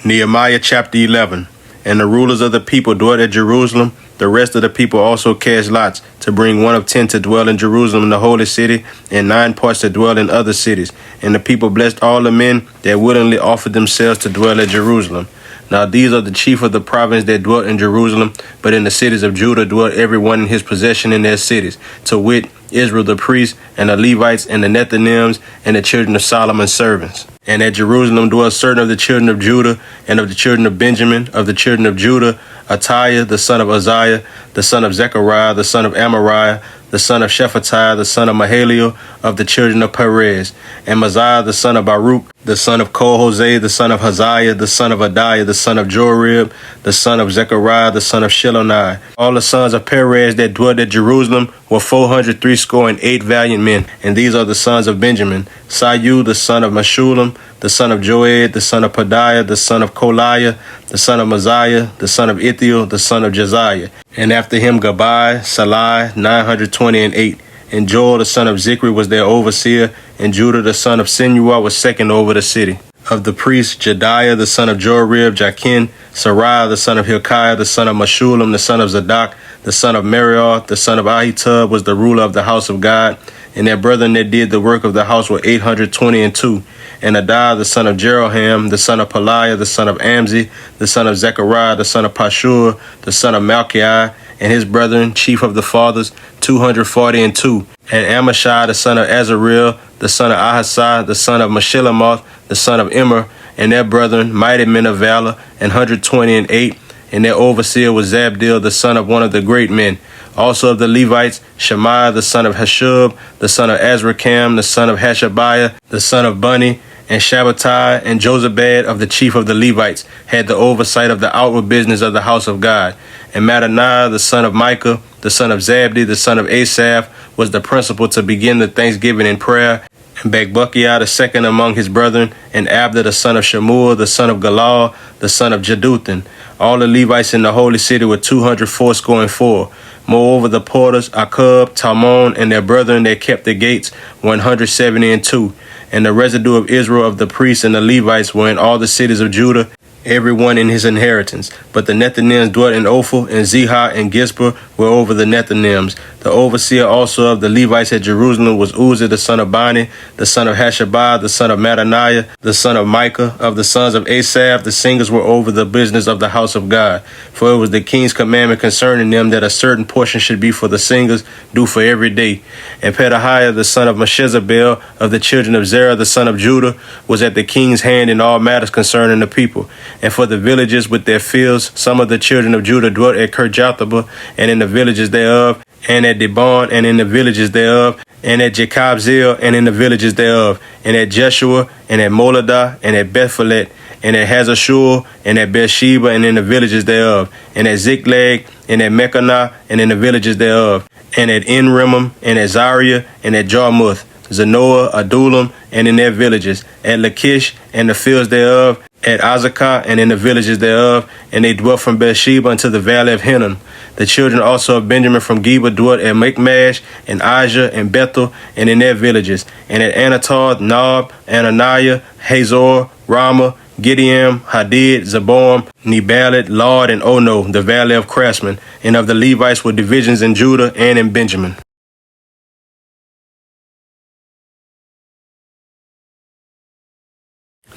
A: Nehemiah chapter 11. And the rulers of the people dwelt at Jerusalem. The rest of the people also cast lots, to bring 1 of 10 to dwell in Jerusalem, the holy city, and 9 parts to dwell in other cities. And the people blessed all the men that willingly offered themselves to dwell at Jerusalem. Now these are the chief of the province that dwelt in Jerusalem, but in the cities of Judah dwelt everyone in his possession in their cities, to wit, Israel the priests, and the Levites, and the Nethinims, and the children of Solomon's servants. And at Jerusalem dwelt certain of the children of Judah, and of the children of Benjamin, of the children of Judah, Attiah, the son of Uzziah, the son of Zechariah, the son of Amariah, the son of Shephatiah, the son of Mahaliel, of the children of Perez, and Mosiah, the son of Baruch, the son of Kohoseh, the son of Haziah, the son of Adiah, the son of Jorib, the son of Zechariah, the son of Shilonai. All the sons of Perez that dwelt at Jerusalem were 468 valiant men. And these are the sons of Benjamin: Sayu, the son of Meshullam, the son of Joed, the son of Padiah, the son of Koliah, the son of Mosiah, the son of Ithiel, the son of Josiah. And after him Gabai, Salai, 928. And Joel, the son of Zichri, was their overseer, and Judah, the son of Sinuah, was second over the city. Of the priests, Jediah, the son of Jorib, Jachin, Sariah, the son of Hilkiah, the son of Meshullam, the son of Zadok, the son of Merioth, the son of Ahitub, was the ruler of the house of God. And their brethren that did the work of the house were 822. And Adiah, the son of Jeroham, the son of Peliah, the son of Amzi, the son of Zechariah, the son of Pashur, the son of Malchiah, and his brethren, chief of the fathers, 242. And Amashai, the son of Azareel, the son of Ahasai, the son of Meshillemoth, the son of Immer, and their brethren, mighty men of valor, and 128. And their overseer was Zabdiel, the son of one of the great men. Also of the Levites, Shemaiah, the son of Hashub, the son of Azrikam, the son of Hashabiah, the son of Bunni, and Shabbatai, and Josabad of the chief of the Levites had the oversight of the outward business of the house of God. And Mattaniah, the son of Micah, the son of Zabdi, the son of Asaph, was the principal to begin the thanksgiving and prayer. And Bakbukiah, the second among his brethren, and Abda, the son of Shemua, the son of Galal, the son of Jeduthun. All the Levites in the holy city were 284. Moreover, the porters, Akub, Talmon, and their brethren that kept the gates, 172. And the residue of Israel of the priests and the Levites were in all the cities of Judah, every one in his inheritance. But the Nethinims dwelt in Ophel, and Zihah and Gispa were over the Nethinims. The overseer also of the Levites at Jerusalem was Uzzah the son of Bani, the son of Hashabiah, the son of Mattaniah, the son of Micah. Of the sons of Asaph, the singers were over the business of the house of God. For it was the king's commandment concerning them that a certain portion should be for the singers, due for every day. And Pedaiah, the son of Meshezabel, of the children of Zerah, the son of Judah, was at the king's hand in all matters concerning the people. And for the villages with their fields, some of the children of Judah dwelt at Kirjathaba, and in the villages thereof, and at Dibon, and in the villages thereof, and at Jekabzeel, and in the villages thereof, and at Jeshua, and at Moladah, and at Bethphelet, and at Hazashur, and at Beersheba, and in the villages thereof, and at Ziklag, and at Mechanah, and in the villages thereof, and at Enrimmon, and at Zariah, and at Jarmuth, Zanoah, Adullam, and in their villages, at Lachish, and the fields thereof, at Azekah, and in the villages thereof, and they dwelt from Beersheba unto the valley of Hinnom. The children also of Benjamin from Geba dwelt at Michmash, and Ajah, and Bethel, and in their villages, and at Anatoth, Nob, Ananiah, Hazor, Ramah, Gideam, Hadid, Zeboam, Nebalit, Lod, and Ono, the valley of craftsmen. And of the Levites were divisions in Judah and in Benjamin.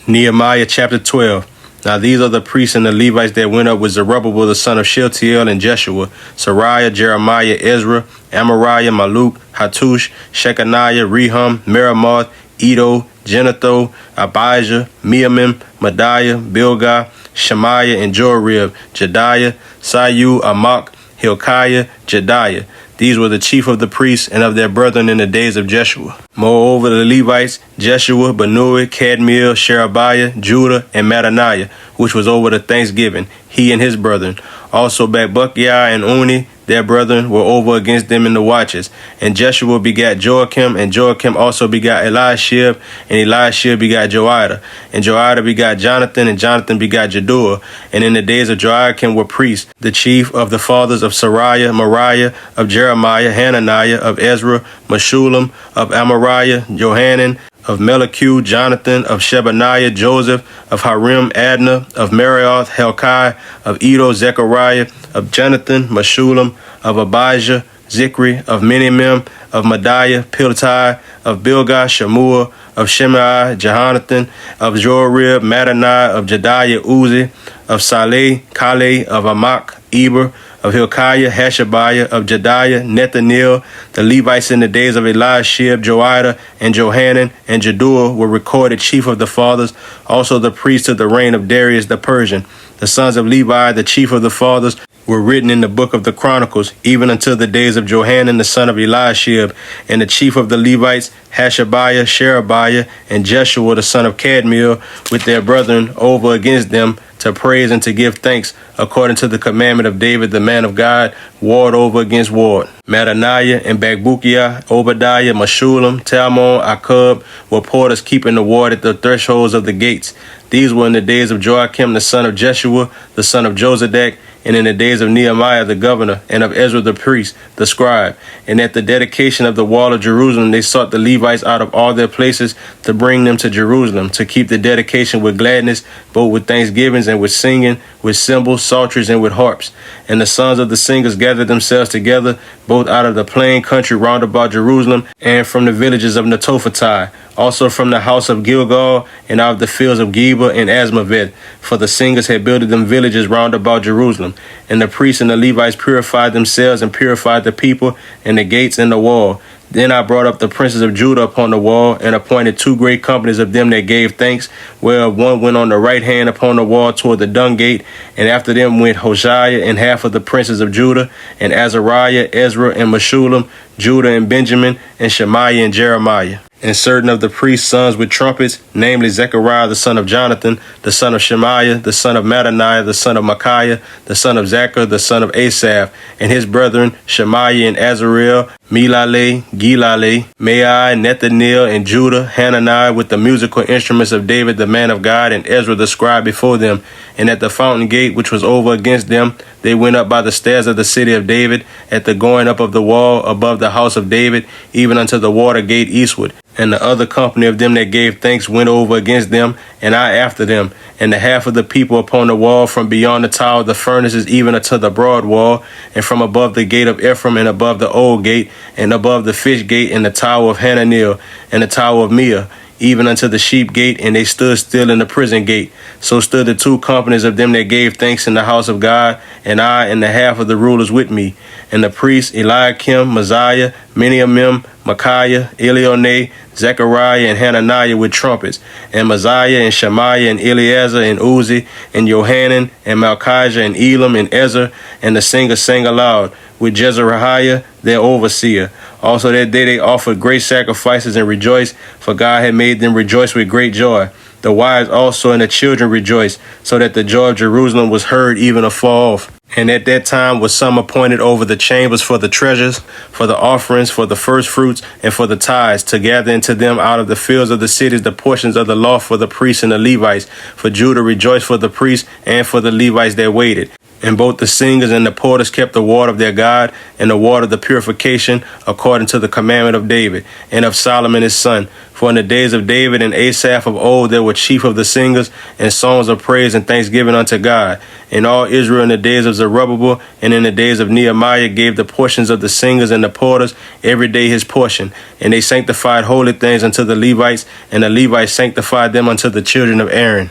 A: Nehemiah chapter 12. Now these are the priests and the Levites that went up with Zerubbabel the son of Shealtiel and Jeshua, Sariah, Jeremiah, Ezra, Amariah, Maluk, Hattush, Shechaniah, Rehum, Meremoth, Edo, Genetho, Abijah, Meamim, Madiah, Bilgah, Shemaiah, and Jorib, Jediah, Sayu, Amok, Hilkiah, Jediah. These were the chief of the priests and of their brethren in the days of Jeshua. Moreover, the Levites, Jeshua, Benui, Kadmiel, Sherebiah, Judah, and Mattaniah, which was over the thanksgiving, he and his brethren. Also Bakbukiah and Uni, their brethren, were over against them in the watches. And Jeshua begat Joachim, and Joachim also begat Eliashib, and Eliashib begat Joiada. And Joiada begat Jonathan, and Jonathan begat Jaddua. And in the days of Joachim were priests, the chief of the fathers of Sariah, Moriah, of Jeremiah, Hananiah, of Ezra, Meshullam, of Amariah, Johanan, of Melichu, Jonathan, of Shebaniah, Joseph, of Harim, Adnah, of Marioth, Helkai, of Edo, Zechariah, of Jonathan, Meshullam, of Abijah, Zikri, of Minimim, of Madiah, Piltai, of Bilgah, Shemua, of Shemaiah, Jehonathan, of Jorib, Mattaniah, of Jediah, Uzi, of Saleh, Kaleh, of Amok, Eber, of Hilkiah, Hashabiah, of Jediah, Nethanel. The Levites in the days of Eliashib, Joiada, and Johanan, and Jaddua were recorded chief of the fathers, also the priests of the reign of Darius the Persian. The sons of Levi, the chief of the fathers, were written in the book of the Chronicles, even until the days of Johanan the son of Eliashib, and the chief of the Levites, Hashabiah, Sherebiah, and Jeshua the son of Kadmiel, with their brethren over against them, to praise and to give thanks, according to the commandment of David the man of God, ward over against ward. Mattaniah and Bakbukiah, Obadiah, Meshullam, Talmon, Akub were porters keeping the ward at the thresholds of the gates. These were in the days of Joachim the son of Jeshua, the son of Jozadak, and in the days of Nehemiah the governor, and of Ezra the priest, the scribe. And at the dedication of the wall of Jerusalem, they sought the Levites out of all their places to bring them to Jerusalem, to keep the dedication with gladness, both with thanksgivings and with singing, with cymbals, psalteries, and with harps. And the sons of the singers gathered themselves together, both out of the plain country round about Jerusalem, and from the villages of Netophathi, also from the house of Gilgal, and out of the fields of Geba and Asmaveth, for the singers had builded them villages round about Jerusalem. And the priests and the Levites purified themselves and purified the people and the gates and the wall. Then I brought up the princes of Judah upon the wall, and appointed 2 great companies of them that gave thanks, whereof one went on the right hand upon the wall toward the dung gate, and after them went Hoshea and half of the princes of Judah, and Azariah, Ezra, and Meshullam, Judah and Benjamin, and Shemaiah and Jeremiah. And certain of the priest's sons with trumpets, namely Zechariah the son of Jonathan, the son of Shemaiah, the son of Mattaniah, the son of Micaiah, the son of Zachar, the son of Asaph, and his brethren Shemaiah and Azareel, Milaleh, Gilaleh, Mai, Nethanel, and Judah, Hananiah, with the musical instruments of David the man of God, and Ezra the scribe before them. And at the fountain gate which was over against them, they went up by the stairs of the city of David, at the going up of the wall above the house of David, even unto the water gate eastward. And the other company of them that gave thanks went over against them, and I after them, and the half of the people upon the wall from beyond the tower of the furnaces even unto the broad wall, and from above the gate of Ephraim, and above the old gate, and above the fish gate, and the tower of Hananel, and the tower of Mia, even unto the sheep gate, and they stood still in the prison gate. So stood the two companies of them that gave thanks in the house of God, and I and the half of the rulers with me. And the priests Eliakim, Messiah, Miniamim, Micaiah, Elionai, Zechariah, and Hananiah with trumpets, and Messiah, and Shemaiah, and Eleazar, and Uzi, and Johanan, and Malchijah, and Elam, and Ezra, and the singers sang aloud, with Jezreiah their overseer. Also that day they offered great sacrifices and rejoiced, for God had made them rejoice with great joy. The wives also and the children rejoiced, so that the joy of Jerusalem was heard even afar off. And at that time was some appointed over the chambers for the treasures, for the offerings, for the first fruits, and for the tithes, to gather into them out of the fields of the cities the portions of the law for the priests and the Levites. For Judah rejoiced for the priests and for the Levites that waited. And both the singers and the porters kept the water of their God, and the water of the purification, according to the commandment of David, and of Solomon his son. For in the days of David and Asaph of old there were chief of the singers, and songs of praise and thanksgiving unto God. And all Israel in the days of Zerubbabel and in the days of Nehemiah gave the portions of the singers and the porters every day his portion. And they sanctified holy things unto the Levites, and the Levites sanctified them unto the children of Aaron.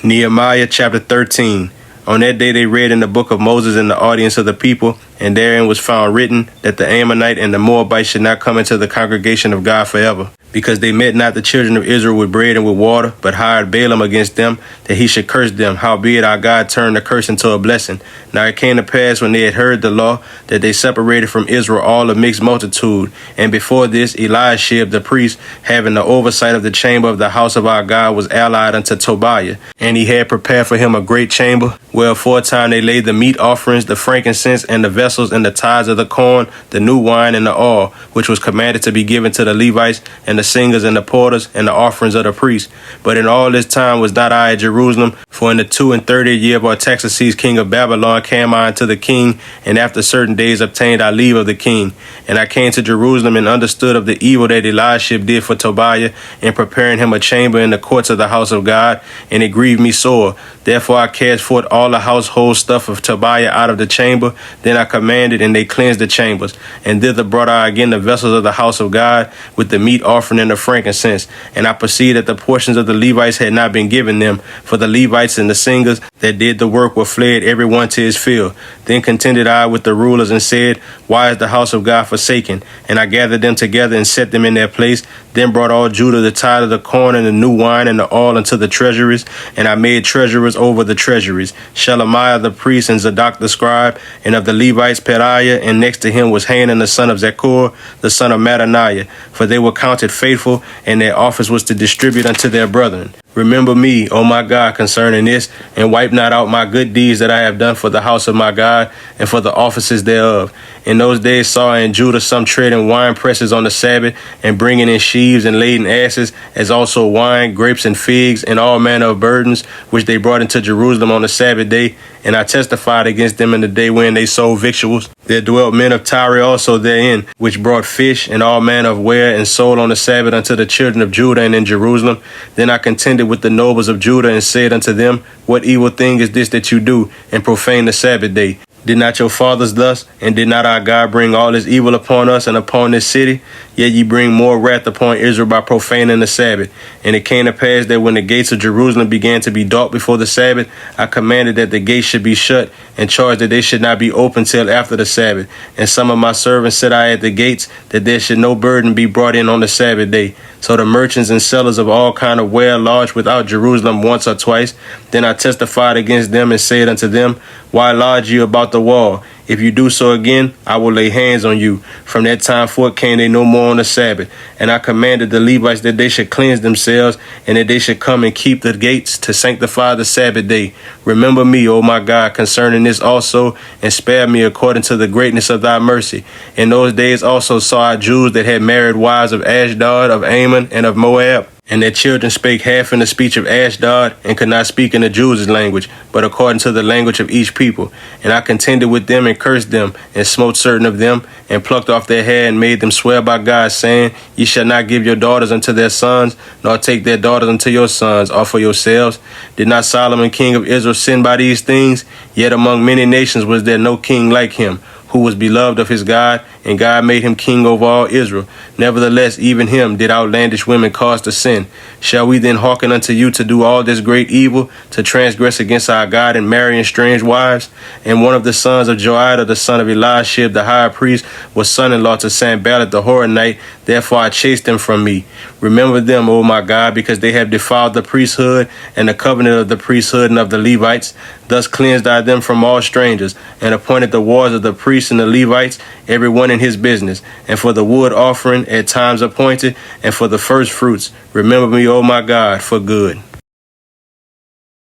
A: Nehemiah chapter 13. On that day they read in the book of Moses in the audience of the people, and therein was found written that the Ammonite and the Moabite should not come into the congregation of God forever, because they met not the children of Israel with bread and with water, but hired Balaam against them, that he should curse them. Howbeit our God turned the curse into a blessing. Now it came to pass, when they had heard the law, that they separated from Israel all a mixed multitude. And before this, Eliashib the priest, having the oversight of the chamber of the house of our God, was allied unto Tobiah. And he had prepared for him a great chamber, where aforetime they laid the meat offerings, the frankincense, and the vessels, and the tithes of the corn, the new wine, and the oil, which was commanded to be given to the Levites, and the singers, and the porters, and the offerings of the priests. But in all this time was not I at Jerusalem, for in the 32nd year of Artaxerxes king of Babylon came I unto the king, and after certain days obtained I leave of the king. And I came to Jerusalem, and understood of the evil that Eliashib did for Tobiah, in preparing him a chamber in the courts of the house of God, and it grieved me sore. Therefore I cast forth all the household stuff of Tobiah out of the chamber. Then I commanded, and they cleansed the chambers. And thither brought I again the vessels of the house of God, with the meat offering and the frankincense. And I perceived that the portions of the Levites had not been given them, for the Levites and the singers that did the work were fled every one to his field. Then contended I with the rulers, and said, Why is the house of God forsaken? And I gathered them together and set them in their place. Then brought all Judah the tithe of the corn and the new wine and the oil unto the treasuries, and I made treasurers over the treasuries, Shelemiah the priest and Zadok the scribe, and of the Levites Pediah, and next to him was Hanan the son of Zakur, the son of Mattaniah, for they were counted faithful, and their office was to distribute unto their brethren. Remember me, O my God, concerning this, and wipe not out my good deeds that I have done for the house of my God, and for the offices thereof. In those days saw I in Judah some treading wine presses on the Sabbath, and bringing in sheaves and laden asses, as also wine, grapes, and figs, and all manner of burdens, which they brought into Jerusalem on the Sabbath day. And I testified against them in the day when they sold victuals. There dwelt men of Tyre also therein, which brought fish and all manner of ware, and sold on the Sabbath unto the children of Judah and in Jerusalem. Then I contended with the nobles of Judah, and said unto them, What evil thing is this that you do, and profane the Sabbath day? Did not your fathers thus? And did not our God bring all this evil upon us and upon this city? Yet ye bring more wrath upon Israel by profaning the Sabbath. And it came to pass that when the gates of Jerusalem began to be dark before the Sabbath, I commanded that the gates should be shut, and charged that they should not be opened till after the Sabbath. And some of my servants set I at the gates, that there should no burden be brought in on the Sabbath day. So the merchants and sellers of all kind of ware lodged without Jerusalem once or twice. Then I testified against them, and said unto them, Why lodge you about the wall? If you do so again, I will lay hands on you. From that time forth came they no more on the Sabbath. And I commanded the Levites that they should cleanse themselves, and that they should come and keep the gates to sanctify the Sabbath day. Remember me, O my God, concerning this also, and spare me according to the greatness of thy mercy. In those days also saw I Jews that had married wives of Ashdod, of Ammon, and of Moab, And their children spake half in the speech of Ashdod, and could not speak in the Jews' language, but according to the language of each people. And I contended with them, and cursed them, and smote certain of them, and plucked off their hair, and made them swear by God, saying, Ye shall not give your daughters unto their sons, nor take their daughters unto your sons, or for yourselves. Did not Solomon king of Israel sin by these things? Yet among many nations was there no king like him, who was beloved of his God, and God made him king over all Israel. Nevertheless, even him did outlandish women cause to sin. Shall we then hearken unto you to do all this great evil, to transgress against our God and marrying strange wives? And one of the sons of Joiada, the son of Eliashib, the high priest, was son-in-law to Sanballat the Horonite. Therefore I chased them from me. Remember them, O my God, because they have defiled the priesthood and the covenant of the priesthood and of the Levites. Thus cleansed I them from all strangers, and appointed the wards of the priests and the Levites, every one in his business, and for the wood offering at times appointed, and for the first fruits. Remember me, O my God, for good.